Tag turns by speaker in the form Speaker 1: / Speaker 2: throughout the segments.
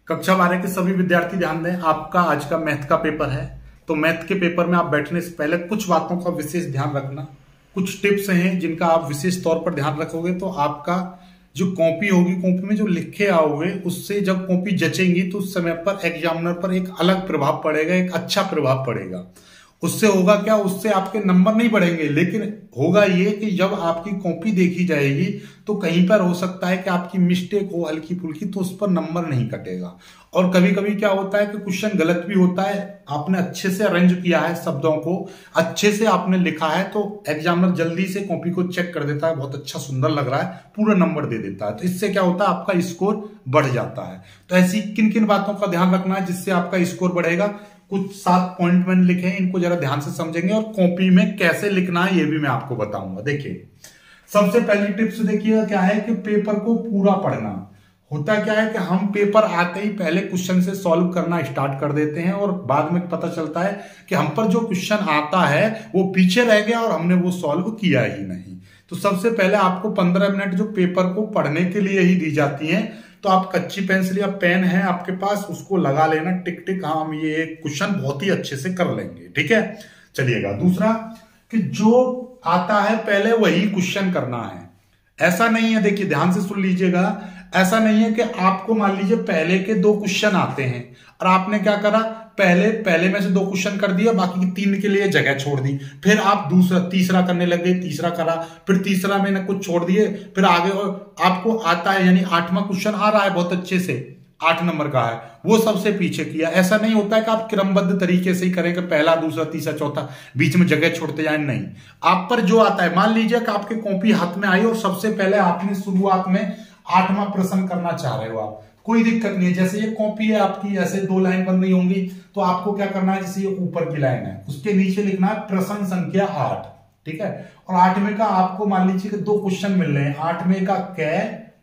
Speaker 1: कक्षा 12 के सभी विद्यार्थी ध्यान दें, आपका आज का मैथ का पेपर है। तो मैथ के पेपर में आप बैठने से पहले कुछ बातों का विशेष ध्यान रखना। कुछ टिप्स हैं जिनका आप विशेष तौर पर ध्यान रखोगे तो आपका जो कॉपी होगी, कॉपी में जो लिखे आओगे उससे जब कॉपी जचेंगी तो उस समय पर एग्जामिनर पर एक अलग प्रभाव पड़ेगा, एक अच्छा प्रभाव पड़ेगा। उससे होगा क्या, उससे आपके नंबर नहीं बढ़ेंगे, लेकिन होगा ये कि जब आपकी कॉपी देखी जाएगी तो कहीं पर हो सकता है कि आपकी मिस्टेक हो हल्की फुल्की, तो उस पर नंबर नहीं कटेगा। और कभी कभी क्या होता है कि क्वेश्चन गलत भी होता है, आपने अच्छे से अरेंज किया है, शब्दों को अच्छे से आपने लिखा है तो एग्जामिनर जल्दी से कॉपी को चेक कर देता है, बहुत अच्छा सुंदर लग रहा है, पूरा नंबर दे देता है। तो इससे क्या होता है, आपका स्कोर बढ़ जाता है। तो ऐसी किन किन बातों का ध्यान रखना है जिससे आपका स्कोर बढ़ेगा, कुछ 7 पॉइंट मैंने लिखे हैं, इनको जरा ध्यान से समझेंगे और कॉपी में कैसे लिखना है ये भी मैं आपको बताऊंगा। देखिए, सबसे पहली टिप्स देखिए क्या है कि पेपर को पूरा पढ़ना। होता क्या है कि हम पेपर आते ही पहले क्वेश्चन से सॉल्व करना स्टार्ट कर देते हैं और बाद में पता चलता है कि हम पर जो क्वेश्चन आता है वो पीछे रह गया और हमने वो सॉल्व किया ही नहीं। तो सबसे पहले आपको 15 मिनट जो पेपर को पढ़ने के लिए ही दी जाती है, तो आप कच्ची पेंसिल या पेन है आपके पास, उसको लगा लेना टिक टिक, हम ये क्वेश्चन बहुत ही अच्छे से कर लेंगे। ठीक है, चलिएगा। दूसरा कि जो आता है पहले वही क्वेश्चन करना है। ऐसा नहीं है, देखिए ध्यान से सुन लीजिएगा, ऐसा नहीं है कि आपको मान लीजिए पहले के 2 क्वेश्चन आते हैं और आपने क्या करा, पहले में से 2 क्वेश्चन कर दिया, बाकी की 3 के लिए जगह छोड़ दी, फिर आप तीसरा करने लग गए, तीसरा करा, फिर तीसरा मैंने कुछ छोड़ दिए, फिर आगे आपको आता है यानी 8वां क्वेश्चन आ रहा है बहुत अच्छे से, 8 नंबर का है, वो सबसे पीछे किया। ऐसा नहीं होता है कि आप क्रमबद्ध तरीके से ही करें कि पहला दूसरा तीसरा चौथा बीच में जगह छोड़ते जाए, नहीं। आप पर जो आता है, मान लीजिए कि आपकी कॉपी हाथ में आई और सबसे पहले आपने शुरुआत में 8वां प्रश्न करना चाह रहे हो आप, कोई दिक्कत नहीं है। जैसे ये कॉपी है आपकी, ऐसे 2 लाइन बन रही होंगी, तो आपको क्या करना है, जैसे ये ऊपर की लाइन है उसके नीचे लिखना है प्रश्न संख्या 8। ठीक है, और 8वें का आपको मान लीजिए कि 2 क्वेश्चन मिल रहे हैं, 8वें का कै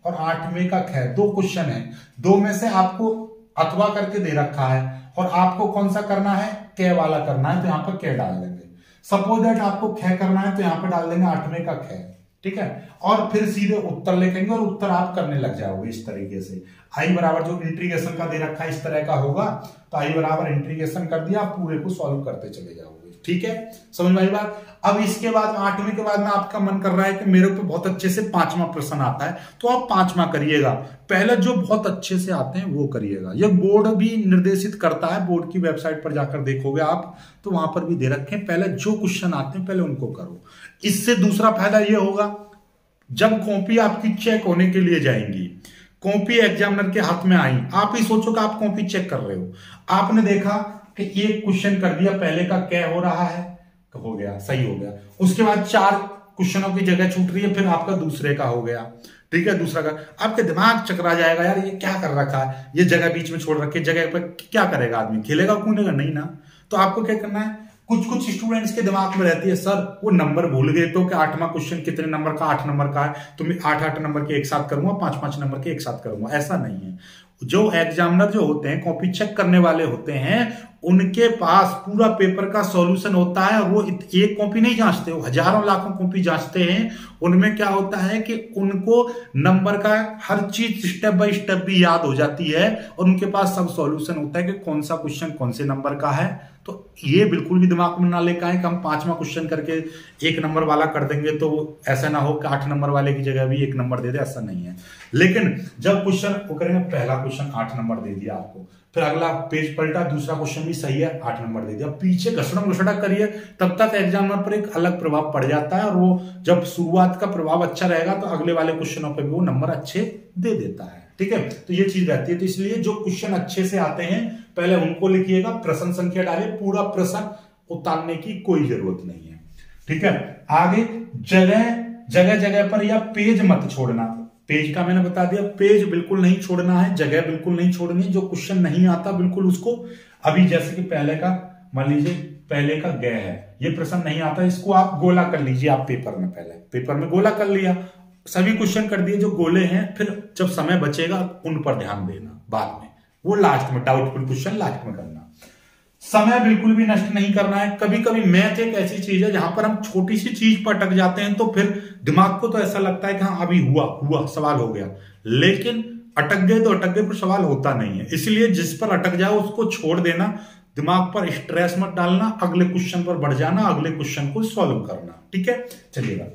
Speaker 1: और 8वें का ख, 2 क्वेश्चन है, 2 में से आपको अथवा करके दे रखा है और आपको कौन सा करना है, कै वाला करना है, तो यहां पर कै डाल देंगे। सपोज दैट आपको ख करना है तो यहां पर डाल देंगे 8वें का ख। ठीक है, और फिर सीधे उत्तर लिखेंगे और उत्तर आप करने लग जाओगे इस तरीके से। आई बराबर जो इंटीग्रेशन का दे रखा है इस तरह का होगा, तो आई बराबर इंटीग्रेशन कर दिया, आप पूरे को सॉल्व करते चले जाओगे। ठीक है, समझ में आई बात। अब इसके बाद 8वें के बाद में आपका मन कर रहा है कि मेरे को बहुत अच्छे से 5वां प्रश्न आता है, तो आप 5वां करिएगा। पहले जो बहुत अच्छे से आते हैं वो करिएगा। यह बोर्ड भी निर्देशित करता है, बोर्ड की वेबसाइट पर जाकर देखोगे आप तो वहां पर भी दे रखे हैं, पहले जो क्वेश्चन आते हैं पहले उनको करो। इससे दूसरा फायदा यह होगा, जब कॉपी आपकी चेक होने के लिए जाएंगी, कॉपी एग्जामिनर के हाथ में आई, आप ही सोचो कि आप कॉपी चेक कर रहे हो, आपने देखा कि एक क्वेश्चन कर दिया, पहले का क्या हो रहा है, हो गया, सही हो गया। उसके बाद 4 क्वेश्चनों की जगह छूट रही है, फिर आपका दूसरे का हो गया। ठीक है, दूसरा का, आपके दिमाग चकरा जाएगा, यार ये क्या कर रखा है, ये जगह बीच में छोड़ रखी है, जगह पर क्या करेगा आदमी, खेलेगा कूदेगा नहीं ना। तो आपको क्या करना है, कुछ स्टूडेंट्स के दिमाग में रहती है, सर वो नंबर भूल गए तो कि 8वां क्वेश्चन कितने नंबर का, 8 नंबर का है, तो मैं 8 नंबर के एक साथ करूंगा, 5 नंबर के एक साथ करूंगा। ऐसा नहीं है। जो एग्जामिनर जो होते हैं, कॉपी चेक करने वाले होते हैं, उनके पास पूरा पेपर का सॉल्यूशन होता है। वो एक कॉपी नहीं जांचते, वो हजारों लाखों कॉपी जांचते हैं। उनमें क्या होता है कि उनको नंबर का हर चीज स्टेप बाय स्टेप भी याद हो जाती है और उनके पास सब सॉल्यूशन होता है कि कौन सा क्वेश्चन कौन से नंबर का है। तो ये बिल्कुल भी दिमाग में ना लेकर आए कि हम 5वां क्वेश्चन करके 1 नंबर वाला कर देंगे, तो ऐसा ना हो कि 8 नंबर वाले की जगह भी 1 नंबर दे दे, ऐसा नहीं है। लेकिन जब क्वेश्चन वो करेंगे, पहला क्वेश्चन 8 नंबर दे दिया आपको, फिर अगला पेज पलटा, दूसरा क्वेश्चन भी सही है, 8 नंबर दे दिया, पीछे घसड़ा करिए, तब तक एग्जामिनर पर एक अलग प्रभाव पड़ जाता है। और वो जब शुरुआत का प्रभाव अच्छा रहेगा तो अगले वाले क्वेश्चनों पर भी वो नंबर अच्छे दे देता है। ठीक है, तो ये चीज रहती है। तो इसलिए जो क्वेश्चन अच्छे से आते हैं पहले उनको लिखिएगा, प्रश्न संख्या डालिए, पूरा प्रश्न उतारने की कोई जरूरत नहीं है। ठीक है, आगे जगह पर या पेज मत छोड़ना। पेज का मैंने बता दिया, पेज बिल्कुल नहीं छोड़ना है, जगह बिल्कुल नहीं छोड़नी है। जो क्वेश्चन नहीं आता बिल्कुल उसको, अभी जैसे कि पहले का मान लीजिए, पहले का गए है, ये प्रश्न नहीं आता, इसको आप गोला कर लीजिए। आप पेपर में पहले पेपर में गोला कर लिया, सभी क्वेश्चन कर दिए जो गोले हैं, फिर जब समय बचेगा उन पर ध्यान देना, बाद में वो लास्ट में डाउटफुल क्वेश्चन लास्ट में करना। समय बिल्कुल भी नष्ट नहीं करना है। कभी कभी मैथ एक ऐसी चीज है जहां पर हम छोटी सी चीज पर अटक जाते हैं, तो फिर दिमाग को तो ऐसा लगता है कि हाँ अभी हुआ सवाल हो गया, लेकिन अटक गए तो अटक गए, पर सवाल होता नहीं है। इसलिए जिस पर अटक जाए उसको छोड़ देना, दिमाग पर स्ट्रेस मत डालना, अगले क्वेश्चन पर बढ़ जाना, अगले क्वेश्चन को सॉल्व करना। ठीक है, चलिएगा।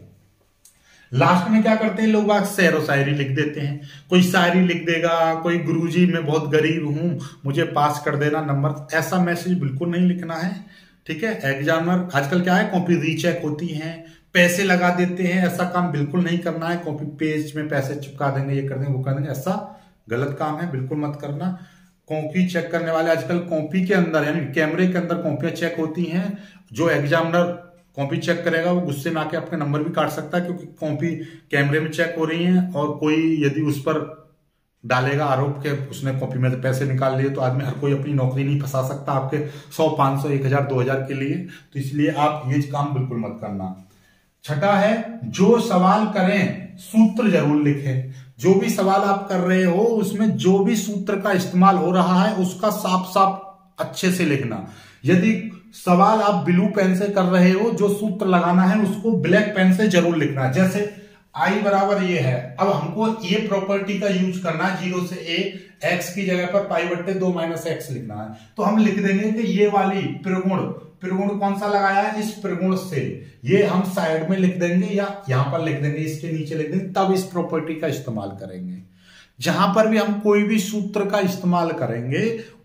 Speaker 1: लास्ट में क्या करते हैं लोग, शेर व शायरी लिख देते हैं। कोई शायरी लिख देगा, कोई गुरुजी मैं बहुत गरीब हूं मुझे पास कर देना नंबर, ऐसा मैसेज बिल्कुल नहीं लिखना है। ठीक है, एग्जामिनर आजकल क्या है, कॉपी रीचेक होती है, पैसे लगा देते हैं, ऐसा काम बिल्कुल नहीं करना है। कॉपी पेज में पैसे चिपका देंगे, ये कर देंगे, वो कर देंगे, ऐसा गलत काम है, बिल्कुल मत करना। कॉपी चेक करने वाले आजकल कॉपी के अंदर यानी कैमरे के अंदर कॉपियां चेक होती हैं। जो एग्जामिनर कॉपी चेक करेगा वो गुस्से में आके अपने नंबर भी काट सकता है, क्योंकि कॉपी कैमरे में चेक हो रही है, और कोई यदि उस पर डालेगा आरोप के उसने कॉपी में से पैसे निकाल लिए, तो आदमी हर कोई अपनी नौकरी नहीं फंसा सकता आपके 100, 500, 1000, 2000 के लिए। तो इसलिए आप ये काम बिल्कुल मत करना। छठा है, जो सवाल करें सूत्र जरूर लिखें। जो भी सवाल आप कर रहे हो उसमें जो भी सूत्र का इस्तेमाल हो रहा है उसका साफ साफ अच्छे से लिखना। यदि सवाल आप ब्लू पेन से कर रहे हो, जो सूत्र लगाना है उसको ब्लैक पेन से जरूर लिखना। जैसे आई बराबर ये है, अब हमको ये प्रॉपर्टी का यूज करना है, 0 से a, x की जगह पर पाई बट्टे 2 - x लिखना है। तो हम लिख देंगे कि ये वाली त्रिगुण कौन सा लगाया है, इस त्रिगुण से, ये हम साइड में लिख देंगे या यहां पर लिख देंगे, इसके नीचे लिख देंगे, तब इस प्रॉपर्टी का इस्तेमाल करेंगे। जहां पर भी हम कोई भी सूत्र का इस्तेमाल करेंगे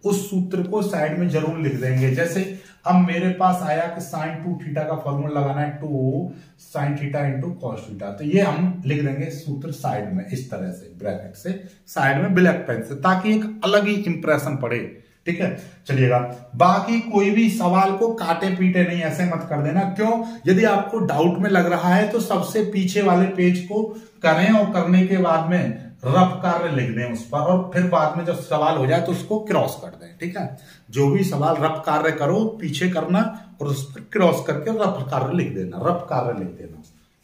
Speaker 1: उस सूत्र को साइड में जरूर लिख देंगे। जैसे अब मेरे पास आया कि sin 2 थीटा का फॉर्मूला लगाना है 2 sin theta into cos theta, तो ये हम लिख देंगे सूत्र साइड में, इस तरह से ब्रैकेट से साइड में ब्लैक पेन से, ताकि एक अलग ही इंप्रेशन पड़े। ठीक है, चलिएगा। बाकी कोई भी सवाल को काटे पीटे नहीं, ऐसे मत कर देना। क्यों? यदि आपको डाउट में लग रहा है तो सबसे पीछे वाले पेज को करें और करने के बाद में रफ कार्य लिख दें उस पर, और फिर बाद में जब सवाल हो जाए तो उसको क्रॉस कर दें। ठीक है, जो भी सवाल रफ कार्य करो पीछे करना और उस पर क्रॉस करके रफ कार्य लिख देना, रफ कार्य लिख देना,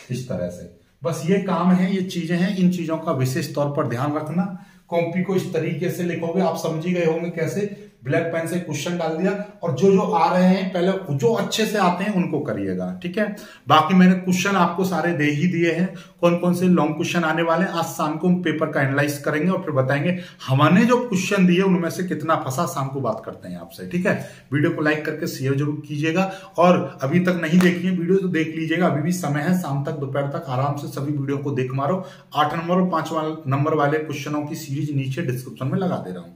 Speaker 1: इस तरह से। बस ये काम है, ये चीजें हैं, इन चीजों का विशेष तौर पर ध्यान रखना। कॉपी को इस तरीके से लिखोगे, आप समझ ही गए होंगे कैसे, ब्लैक पेन से क्वेश्चन डाल दिया, और जो आ रहे हैं पहले जो अच्छे से आते हैं उनको करिएगा। ठीक है, बाकी मैंने क्वेश्चन आपको सारे दे ही दिए हैं, कौन कौन से लॉन्ग क्वेश्चन आने वाले हैं। आज शाम को हम पेपर का एनालाइज करेंगे और फिर बताएंगे हमने जो क्वेश्चन दिए उनमें से कितना फंसा। शाम को बात करते हैं आपसे। ठीक है, वीडियो को लाइक करके शेयर जरूर कीजिएगा, और अभी तक नहीं देखी है वीडियो तो देख लीजिएगा, अभी भी समय है, शाम तक दोपहर तक आराम से सभी वीडियो को देख मारो। 8 नंबर और 5 नंबर वाले क्वेश्चनों की सीरीज नीचे डिस्क्रिप्शन में लगा दे रहा हूं।